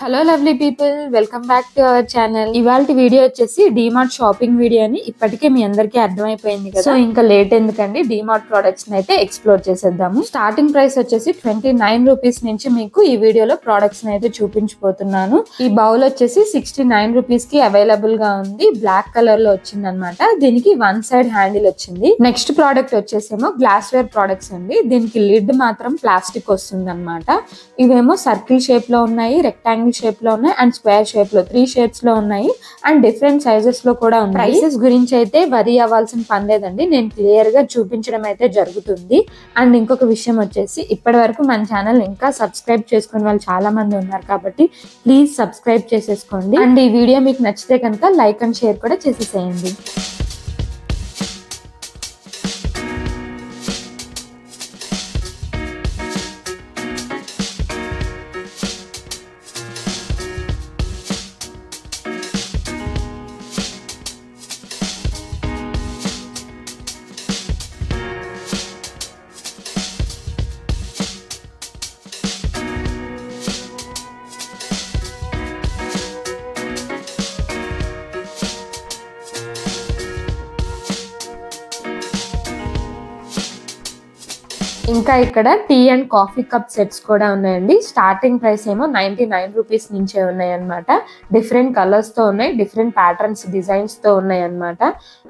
Hello lovely people, welcome back to our channel. ఇవాళ video వచ్చేసి DMart shopping video అని ఇప్పటికే మీ అందరికీ అర్థమైపోయింది కదా. సో ఇంకా లేట్ ఎందుకండి, డీమార్ట్ ప్రొడక్ట్స్ అయితే ఎక్స్ప్లోర్ చేసేద్దాము. స్టార్టింగ్ ప్రైస్ వచ్చేసి 29 రూపీస్ నుంచి మీకు ఈ వీడియోలో ప్రొడక్ట్స్ అయితే చూపించబోతున్నాను. ఈ బౌల్ వచ్చేసి 69 రూపీస్ కి అవైలబుల్ గా ఉంది. బ్లాక్ కలర్ లో వచ్చింది అనమాట. దీనికి వన్ సైడ్ హ్యాండిల్ వచ్చింది. నెక్స్ట్ ప్రోడక్ట్ వచ్చేసేమో గ్లాస్ వేర్ ప్రొడక్ట్స్ అండి. దీనికి లిడ్ మాత్రం ప్లాస్టిక్ వస్తుంది అనమాట. ఇవేమో సర్కిల్ షేప్ లో ఉన్నాయి, రెక్టాంగిల్ షేప్ లో ఉన్నాయి అండ్ స్క్వేర్ షేప్ లో 3 షేప్స్ లో ఉన్నాయి అండ్ డిఫరెంట్ సైజెస్ లో కూడా ఉన్నాయి. ప్రైసెస్ గురించి అయితే వరీ అవ్వాల్సిన పని లేదండి, నేను క్లియర్ గా చూపించడం అయితే జరుగుతుంది. అండ్ ఇంకొక విషయం వచ్చేసి ఇప్పటి వరకు మన ఛానల్ ఇంకా సబ్స్క్రైబ్ చేసుకునే వాళ్ళు చాలా మంది ఉన్నారు కాబట్టి ప్లీజ్ సబ్స్క్రైబ్ చేసేసుకోండి. అండ్ ఈ వీడియో మీకు నచ్చితే కనుక లైక్ అండ్ షేర్ కూడా చేసేసేయండి. ఇంకా ఇక్కడ tea and coffee cup sets కూడా ఉన్నాయండి. స్టార్టింగ్ ప్రైస్ ఏమో 99 రూపీస్ నుంచే ఉన్నాయి అనమాట. డిఫరెంట్ కలర్స్ తో ఉన్నాయి, డిఫరెంట్ ప్యాటర్న్స్ డిజైన్స్ తో ఉన్నాయి అనమాట.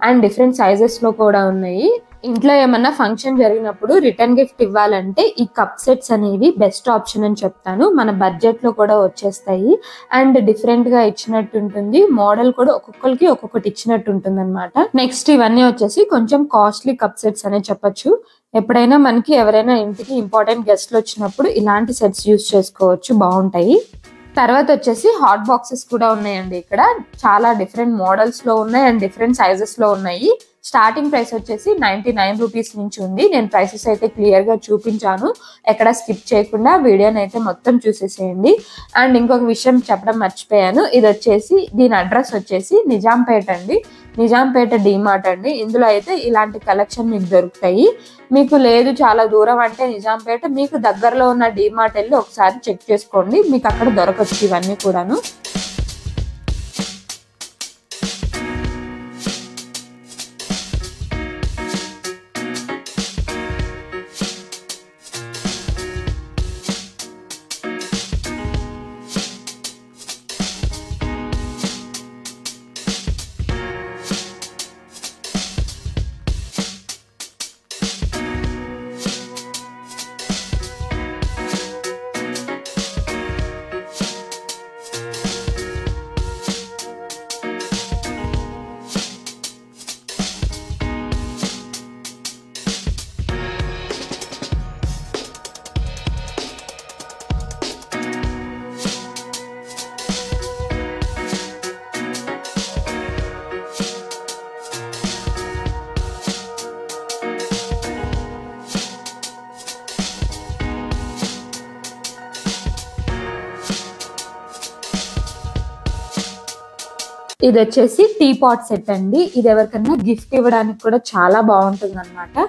అండ్ డిఫరెంట్ సైజెస్ లో కూడా ఉన్నాయి. ఇంట్లో ఏమన్నా ఫంక్షన్ జరిగినప్పుడు రిటర్న్ గిఫ్ట్ ఇవ్వాలంటే ఈ కప్ సెట్స్ అనేవి బెస్ట్ ఆప్షన్ అని చెప్తాను. మన బడ్జెట్ లో కూడా వచ్చేస్తాయి అండ్ డిఫరెంట్ గా ఇచ్చినట్టు ఉంటుంది. మోడల్ కూడా ఒక్కొక్కరికి ఒక్కొక్కటి ఇచ్చినట్టు ఉంటుంది అనమాట. నెక్స్ట్ ఇవన్నీ వచ్చేసి కొంచెం కాస్ట్లీ కప్ సెట్స్ అనే చెప్పొచ్చు. ఎప్పుడైనా మనకి ఎవరైనా ఇంటికి ఇంపార్టెంట్ గెస్ట్లు వచ్చినప్పుడు ఇలాంటి సెట్స్ యూస్ చేసుకోవచ్చు, బాగుంటాయి. తర్వాత వచ్చేసి హాట్ బాక్సెస్ కూడా ఉన్నాయండి. ఇక్కడ చాలా డిఫరెంట్ మోడల్స్ లో ఉన్నాయి అండ్ డిఫరెంట్ సైజెస్ లో ఉన్నాయి. స్టార్టింగ్ ప్రైస్ వచ్చేసి 99 రూపీస్ నుంచి ఉంది. నేను ప్రైసెస్ అయితే క్లియర్ గా చూపించాను, ఎక్కడ స్కిప్ చేయకుండా వీడియోని అయితే మొత్తం చూసేసేయండి. అండ్ ఇంకొక విషయం చెప్పడం మర్చిపోయాను, ఇది వచ్చేసి దీని అడ్రస్ వచ్చేసి నిజాంపేట అండి. నిజాంపేట డీమార్ట్ అండి. ఇందులో అయితే ఇలాంటి కలెక్షన్ మీకు దొరుకుతాయి. మీకు లేదు చాలా దూరం అంటే నిజాంపేట, మీకు దగ్గరలో ఉన్న డీమార్ట్ వెళ్ళి ఒకసారి చెక్ చేసుకోండి, మీకు అక్కడ దొరకచ్చు ఇవన్నీ కూడాను. ఇది వచ్చేసి టీ పాట్ సెట్ అండి. ఇది ఎవరికన్నా గిఫ్ట్ ఇవ్వడానికి కూడా చాలా బాగుంటుంది అనమాట.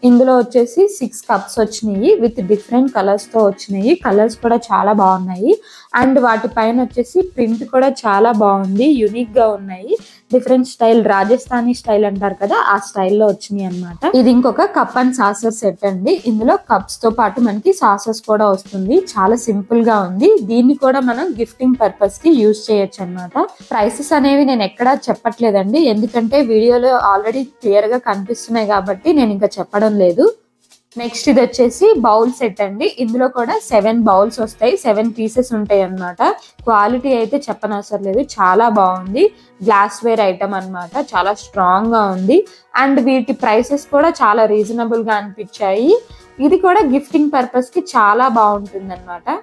ఇందులో వచ్చేసి 6 కప్స్ వచ్చినాయి విత్ డిఫరెంట్ కలర్స్ తో వచ్చినాయి. కలర్స్ కూడా చాలా బాగున్నాయి అండ్ వాటి పైన వచ్చేసి ప్రింట్ కూడా చాలా బాగుంది, యూనిక్ గా ఉన్నాయి. డిఫరెంట్ స్టైల్, రాజస్థానీ స్టైల్ అంటారు కదా, ఆ స్టైల్లో వచ్చినాయి అనమాట. ఇది ఇంకొక కప్ అండ్ సాసర్ సెట్ అండి. ఇందులో కప్స్ తో పాటు మనకి సాసర్స్ కూడా వస్తుంది. చాలా సింపుల్ గా ఉంది. దీన్ని కూడా మనం గిఫ్టింగ్ పర్పస్ కి యూజ్ చేయొచ్చు అనమాట. ప్రైసెస్ అనేవి నేను ఎక్కడా చెప్పట్లేదండి, ఎందుకంటే వీడియోలో ఆల్రెడీ క్లియర్ గా కనిపిస్తున్నాయి కాబట్టి నేను ఇంకా చెప్పడం లేదు. నెక్స్ట్ ఇది వచ్చేసి బౌల్ సెట్ అండి. ఇందులో కూడా 7 బౌల్స్ వస్తాయి, 7 పీసెస్ ఉంటాయి అన్నమాట. క్వాలిటీ అయితే చెప్పనవసరం లేదు, చాలా బాగుంది. గ్లాస్ వేర్ ఐటమ్ అన్నమాట, చాలా స్ట్రాంగ్ గా ఉంది అండ్ వీటి ప్రైసెస్ కూడా చాలా రీజనబుల్ గా అనిపించాయి. ఇది కూడా గిఫ్టింగ్ పర్పస్ కి చాలా బాగుంటుంది అన్నమాట.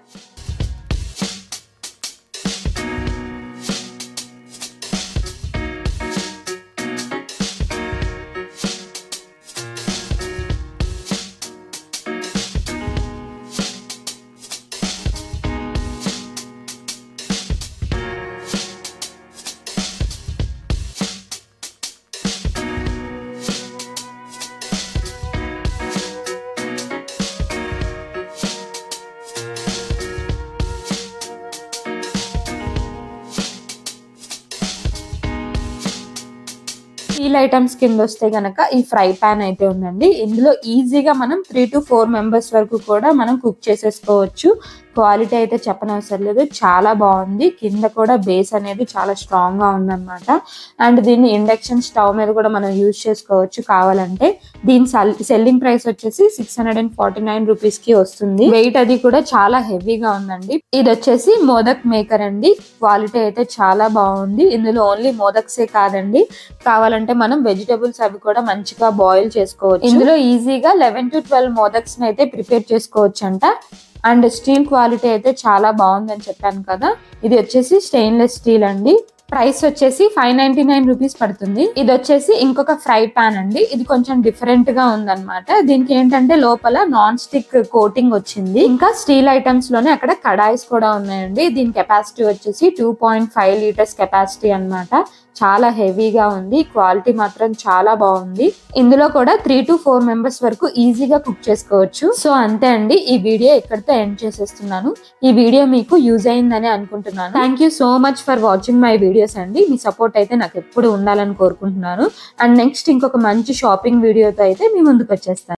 స్టీల్ ఐటమ్స్ కింద వస్తే గనక ఈ ఫ్రై పాన్ అయితే ఉందండి. ఇందులో ఈజీగా మనం 3 to 4 మెంబర్స్ వరకు కూడా మనం కుక్ చేసేసుకోవచ్చు. క్వాలిటీ అయితే చెప్పనవసరం లేదు, చాలా బాగుంది. కింద కూడా బేస్ అనేది చాలా స్ట్రాంగ్ గా ఉందన్నమాట. అండ్ దీన్ని ఇండక్షన్ స్టవ్ మీద కూడా మనం యూజ్ చేసుకోవచ్చు కావాలంటే. దీని సెల్లింగ్ ప్రైస్ వచ్చేసి 649 రూపీస్ కి వస్తుంది. వెయిట్ అది కూడా చాలా హెవీగా ఉందండి. ఇది వచ్చేసి మోదక్ మేకర్ అండి. క్వాలిటీ అయితే చాలా బాగుంది. ఇందులో ఓన్లీ మోదక్సే కాదండి, కావాలంటే మనం వెజిటబుల్స్ అవి కూడా మంచిగా బాయిల్ చేసుకోవచ్చు. ఇందులో ఈజీగా 11 to 12 మోదక్స్ అయితే ప్రిపేర్ చేసుకోవచ్చు అంట. అండ్ స్టీల్ క్వాలిటీ అయితే చాలా బాగుందని చెప్పాను కదా. ఇది వచ్చేసి స్టెయిన్లెస్ స్టీల్ అండి. ప్రైస్ వచ్చేసి 599 రూపీస్ పడుతుంది. ఇది వచ్చేసి ఇంకొక ఫ్రై పాన్ అండి. ఇది కొంచెం డిఫరెంట్ గా ఉందన్నమాట. దీనికి ఏంటంటే లోపల నాన్ స్టిక్ కోటింగ్ వచ్చింది. ఇంకా స్టీల్ ఐటమ్స్ లోనే అక్కడ కడాయిస్ కూడా ఉన్నాయండి. దీని కెపాసిటీ వచ్చేసి 2.5 లీటర్స్ కెపాసిటీ అన్నమాట. చాలా హెవీగా ఉంది. క్వాలిటీ మాత్రం చాలా బాగుంది. ఇందులో కూడా 3 to 4 మెంబర్స్ వరకు ఈజీగా కుక్ చేసుకోవచ్చు. సో అంతే అండి, ఈ వీడియో ఇక్కడితో ఎండ్ చేసేస్తున్నాను. ఈ వీడియో మీకు యూజ్ అయిందని అనుకుంటున్నాను. Thank you so much for watching my videos అండి. మీ సపోర్ట్ అయితే నాకు ఎప్పుడు ఉండాలని కోరుకుంటున్నాను. అండ్ నెక్స్ట్ ఇంకొక మంచి షాపింగ్ వీడియోతో అయితే మీ ముందుకు వచ్చేస్తాను.